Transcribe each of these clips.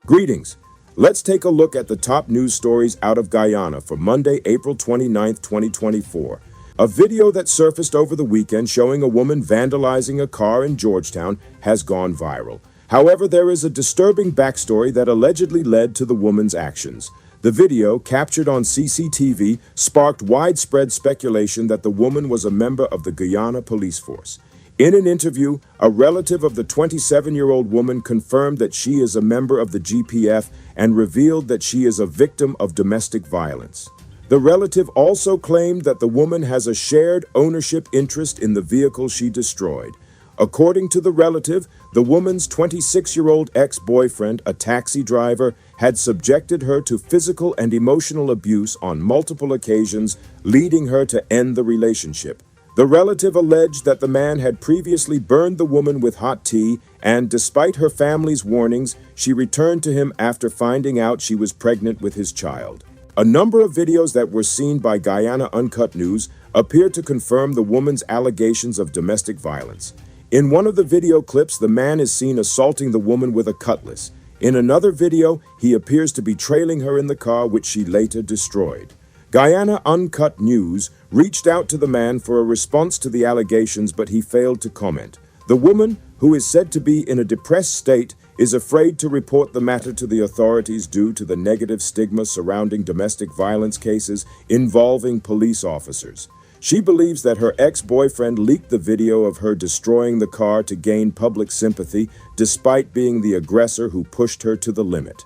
Greetings. Let's take a look at the top news stories out of Guyana for Monday, April 29th, 2024. A video that surfaced over the weekend showing a woman vandalizing a car in Georgetown has gone viral. However, there is a disturbing backstory that allegedly led to the woman's actions. The video, captured on CCTV, sparked widespread speculation that the woman was a member of the Guyana police force. In an interview, a relative of the 27-year-old woman confirmed that she is a member of the GPF and revealed that she is a victim of domestic violence. The relative also claimed that the woman has a shared ownership interest in the vehicle she destroyed. According to the relative, the woman's 26-year-old ex-boyfriend, a taxi driver, had subjected her to physical and emotional abuse on multiple occasions, leading her to end the relationship. The relative alleged that the man had previously burned the woman with hot tea, and despite her family's warnings, she returned to him after finding out she was pregnant with his child. A number of videos that were seen by Guyana Uncut News appear to confirm the woman's allegations of domestic violence. In one of the video clips, the man is seen assaulting the woman with a cutlass. In another video, he appears to be trailing her in the car, which she later destroyed. Guyana Uncut News reached out to the man for a response to the allegations, but he failed to comment. The woman, who is said to be in a depressed state, is afraid to report the matter to the authorities due to the negative stigma surrounding domestic violence cases involving police officers. She believes that her ex-boyfriend leaked the video of her destroying the car to gain public sympathy, despite being the aggressor who pushed her to the limit.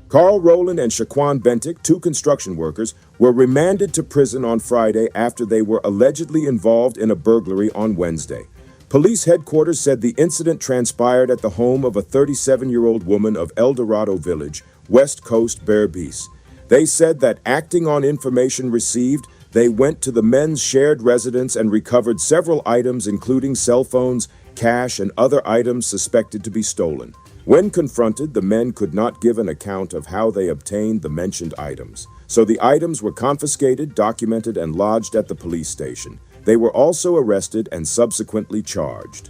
Carl Rowland and Shaquan Bentic, two construction workers, were remanded to prison on Friday after they were allegedly involved in a burglary on Wednesday. Police headquarters said the incident transpired at the home of a 37-year-old woman of El Dorado Village, West Coast, Berbice. They said that acting on information received, they went to the men's shared residence and recovered several items, including cell phones, cash, and other items suspected to be stolen. When confronted, the men could not give an account of how they obtained the mentioned items. So the items were confiscated, documented, and lodged at the police station. They were also arrested and subsequently charged.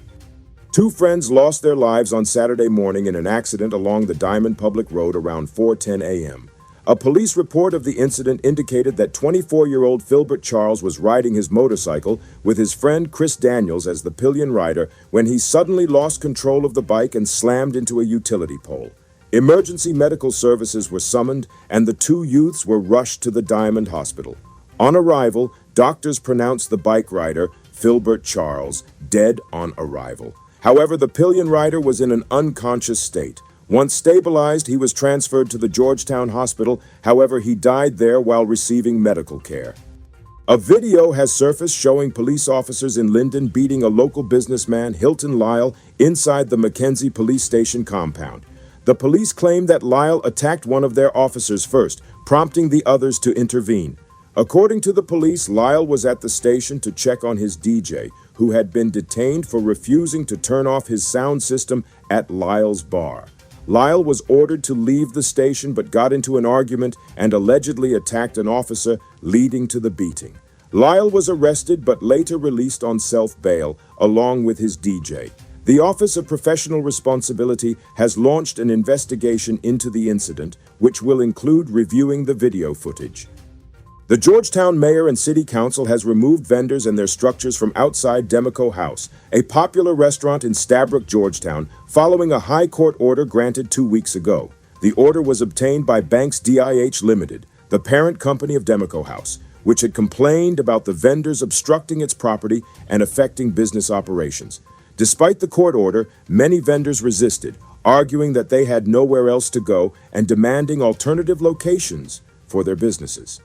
Two friends lost their lives on Saturday morning in an accident along the Diamond Public Road around 4:10 a.m. A police report of the incident indicated that 24-year-old Philbert Charles was riding his motorcycle with his friend Chris Daniels as the pillion rider when he suddenly lost control of the bike and slammed into a utility pole. Emergency medical services were summoned, and the two youths were rushed to the Diamond Hospital. On arrival, doctors pronounced the bike rider, Philbert Charles, dead on arrival. However, the pillion rider was in an unconscious state. Once stabilized, he was transferred to the Georgetown Hospital. However, he died there while receiving medical care. A video has surfaced showing police officers in Linden beating a local businessman, Hilton Lyle, inside the Mackenzie police station compound. The police claim that Lyle attacked one of their officers first, prompting the others to intervene. According to the police, Lyle was at the station to check on his DJ, who had been detained for refusing to turn off his sound system at Lyle's bar. Lyle was ordered to leave the station but got into an argument and allegedly attacked an officer, leading to the beating. Lyle was arrested but later released on self-bail, along with his DJ. The Office of Professional Responsibility has launched an investigation into the incident, which will include reviewing the video footage. The Georgetown Mayor and City Council has removed vendors and their structures from outside Demico House, a popular restaurant in Stabroek, Georgetown, following a high court order granted 2 weeks ago. The order was obtained by Banks DIH Limited, the parent company of Demico House, which had complained about the vendors obstructing its property and affecting business operations. Despite the court order, many vendors resisted, arguing that they had nowhere else to go and demanding alternative locations for their businesses.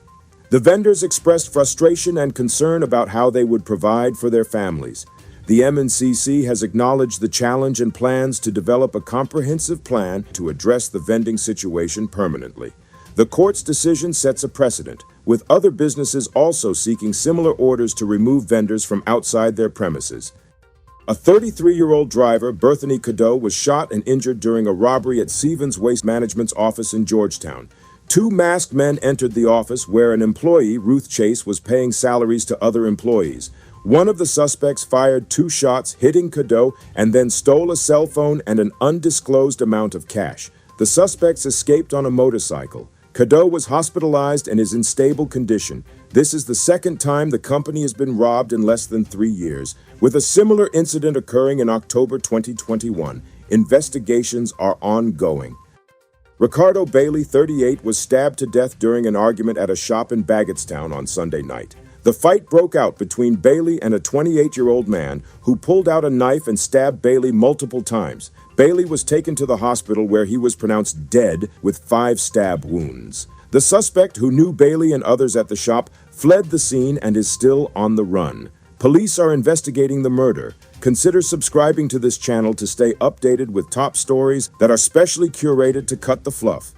The vendors expressed frustration and concern about how they would provide for their families. The MNCC has acknowledged the challenge and plans to develop a comprehensive plan to address the vending situation permanently. The court's decision sets a precedent, with other businesses also seeking similar orders to remove vendors from outside their premises. A 33-year-old driver, Berthany Cadeau, was shot and injured during a robbery at Stevens Waste Management's office in Georgetown. Two masked men entered the office where an employee, Ruth Chase, was paying salaries to other employees. One of the suspects fired 2 shots, hitting Cadeau, and then stole a cell phone and an undisclosed amount of cash. The suspects escaped on a motorcycle. Cadeau was hospitalized and is in stable condition. This is the second time the company has been robbed in less than 3 years, with a similar incident occurring in October 2021. Investigations are ongoing. Ricardo Bailey, 38, was stabbed to death during an argument at a shop in Baggettstown on Sunday night. The fight broke out between Bailey and a 28-year-old man who pulled out a knife and stabbed Bailey multiple times. Bailey was taken to the hospital where he was pronounced dead with 5 stab wounds. The suspect, who knew Bailey and others at the shop, fled the scene and is still on the run. Police are investigating the murder. Consider subscribing to this channel to stay updated with top stories that are specially curated to cut the fluff.